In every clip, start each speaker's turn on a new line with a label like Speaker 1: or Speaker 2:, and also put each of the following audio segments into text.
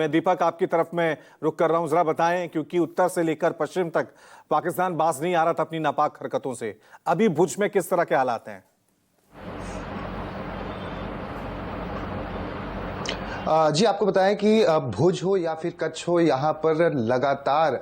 Speaker 1: हुए हैं। दीपक, आपकी तरफ मैं रुक कर रहा हूं, जरा बताएं, क्योंकि उत्तर से लेकर पश्चिम तक पाकिस्तान बाज नहीं आ रहा था अपनी नापाक हरकतों से। अभी भुज में किस तरह के हालात हैं?
Speaker 2: जी, आपको बताएं कि भुज हो या फिर कच्छ हो, यहाँ पर लगातार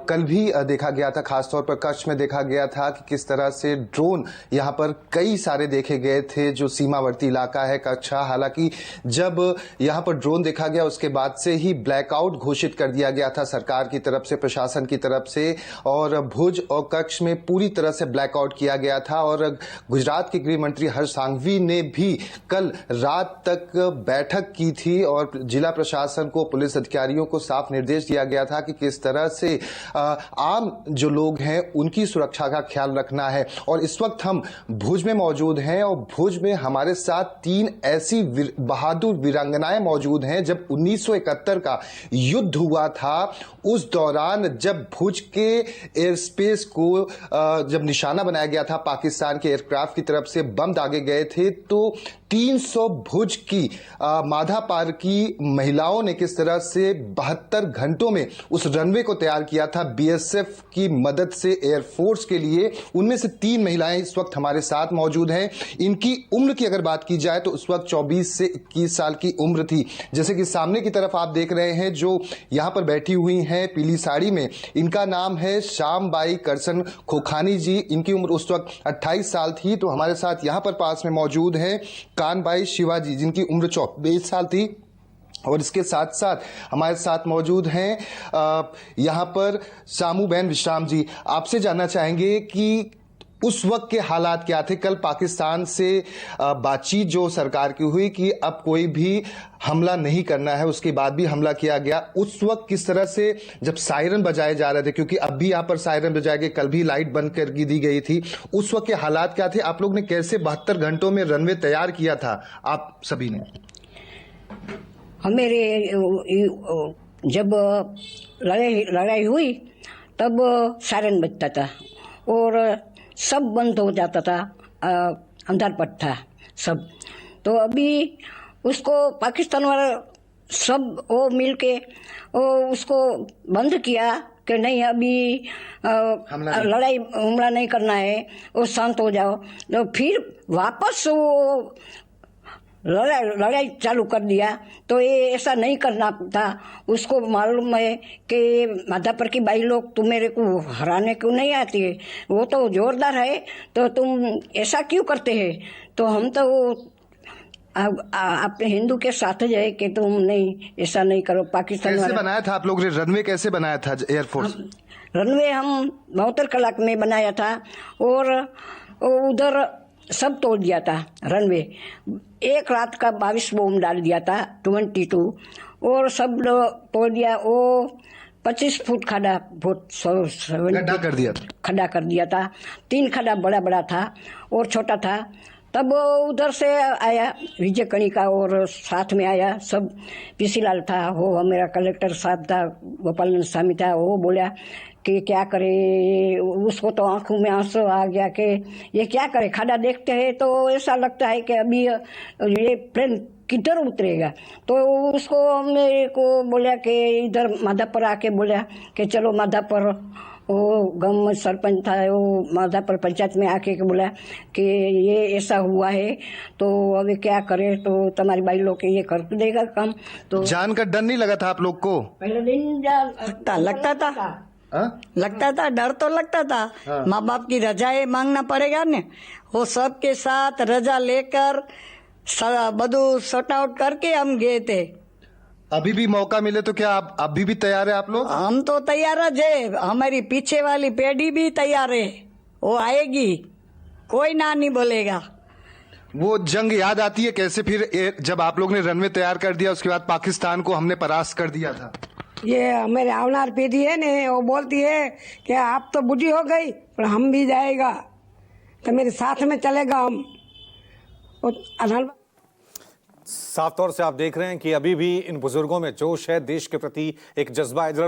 Speaker 2: कल भी देखा गया था, खासतौर पर कच्छ में देखा गया था कि किस तरह से ड्रोन यहाँ पर कई सारे देखे गए थे, जो सीमावर्ती इलाका है कच्छा। हालांकि जब यहाँ पर ड्रोन देखा गया उसके बाद से ही ब्लैकआउट घोषित कर दिया गया था सरकार की तरफ से, प्रशासन की तरफ से, और भुज और कच्छ में पूरी तरह से ब्लैकआउट किया गया था। और गुजरात के गृह मंत्री हर्ष सांघवी ने भी कल रात तक बैठक की थी और जिला प्रशासन को, पुलिस अधिकारियों को साफ निर्देश दिया गया था कि किस तरह से आम जो लोग हैं उनकी सुरक्षा का ख्याल रखना है। और इस वक्त हम भुज में मौजूद हैं और भुज में हमारे साथ 3 ऐसी बहादुर वीरांगनाएं मौजूद हैं। जब 1971 का युद्ध हुआ था उस दौरान जब भुज के एयर स्पेस को जब निशाना बनाया गया था पाकिस्तान के एयरक्राफ्ट की तरफ से, बम दागे गए थे, तो 300 भुज की माधापार की महिलाओं ने किस तरह से 72 घंटों में उस रनवे को तैयार किया था बीएसएफ की मदद से, एयरफोर्स के लिए। उनमें से 3 महिलाएं इस वक्त हमारे साथ मौजूद हैं। इनकी उम्र की अगर बात की जाए तो उस वक्त 24 से 21 साल की उम्र थी। जैसे कि सामने की तरफ आप देख रहे हैं जो यहां पर बैठी हुई हैं पीली साड़ी में, इनका नाम है श्यामबाई करसन खोखानी जी। इनकी उम्र उस वक्त 28 साल थी। तो हमारे साथ यहां पर पास में मौजूद है कानबाई शिवाजी, जिनकी उम्र 24 साल थी। और इसके साथ साथ हमारे साथ मौजूद हैं यहां पर सामूबेन विश्राम जी। आपसे जानना चाहेंगे कि उस वक्त के हालात क्या थे? कल पाकिस्तान से बातचीत जो सरकार की हुई कि अब कोई भी हमला नहीं करना है, उसके बाद भी हमला किया गया। उस वक्त किस तरह से जब सायरन बजाए जा रहे थे, क्योंकि अब भी यहाँ पर सायरन बजाए गए, कल भी लाइट बंद कर दी गई थी, उस वक्त के हालात क्या थे? आप लोग ने कैसे 72 घंटों में रनवे तैयार किया था आप सभी ने?
Speaker 3: हमारे जब लड़ाई हुई तब सायरन बजता था और सब बंद हो जाता था, अंधारपट था सब। तो अभी उसको पाकिस्तान वाला सब वो मिलके वो उसको बंद किया कि नहीं, अभी लड़ाई हमला नहीं करना है, वो शांत हो जाओ। तो फिर वापस वो लड़ाई चालू कर दिया। तो ये ऐसा नहीं करना था। उसको मालूम है कि माधापर की बाई लोग तुम मेरे को हराने क्यों नहीं आती है, वो तो जोरदार है, तो तुम ऐसा क्यों करते हैं? तो हम तो अपने हिंदू के साथ है कि तुम नहीं, ऐसा नहीं करो। पाकिस्तान
Speaker 2: कैसे बनाया था आप लोग ने रनवे? कैसे बनाया था एयरफोर्स?
Speaker 3: रनवे हम 72 कलाक में बनाया था और उधर सब तोड़ दिया था रनवे। एक रात का 22 बम डाल दिया था, 22, और सब तोड़ दिया। वो 25 फुट खड्डा खड्डा कर दिया था। 3 खड्डा बड़ा बड़ा था और छोटा था। तब उधर से आया विजय कणिका और साथ में आया सब, पीसी लाल था, वो मेरा कलेक्टर साहब था, गोपाल स्वामी था। वो बोला कि क्या करे, उसको तो आंखों में आंसू आ गया कि ये क्या करे। खड्डा देखते हैं तो ऐसा लगता है कि अभी ये प्लेन किधर उतरेगा। तो उसको मेरे को बोला कि इधर माधापर आके बोला कि चलो माधापर, वो गम सरपंच था, वो माधापर पंचायत में आके बोला कि ये ऐसा हुआ है तो अभी क्या करे। तो तुम्हारी बाई लोग ये कर देगा काम। तो
Speaker 2: जान का डर नहीं लगा था आप लोग को?
Speaker 3: पहले दिन
Speaker 4: लगता था, डर तो लगता था।
Speaker 2: हाँ।
Speaker 4: माँ बाप की रजाएं मांगना पड़ेगा ने, वो सब के साथ रजा लेकर बधु सॉर्ट आउट करके हम गए थे।
Speaker 2: अभी भी मौका मिले तो क्या आप अभी भी तैयार है आप लोग?
Speaker 4: हम तो तैयार है, हमारी पीछे वाली पीढ़ी भी तैयार है, वो आएगी, कोई ना नहीं बोलेगा।
Speaker 2: वो जंग याद आती है कैसे फिर जब आप लोग ने रनवे तैयार कर दिया, उसके बाद पाकिस्तान को हमने परास्त कर दिया था?
Speaker 5: ये मेरे आवनार पीढ़ी है ने, वो बोलती है कि आप तो बूढ़ी हो गई पर हम भी जाएगा, तो मेरे साथ में चलेगा हम।
Speaker 1: साफ तौर से आप देख रहे हैं कि अभी भी इन बुजुर्गों में जोश है, देश के प्रति एक जज्बा है।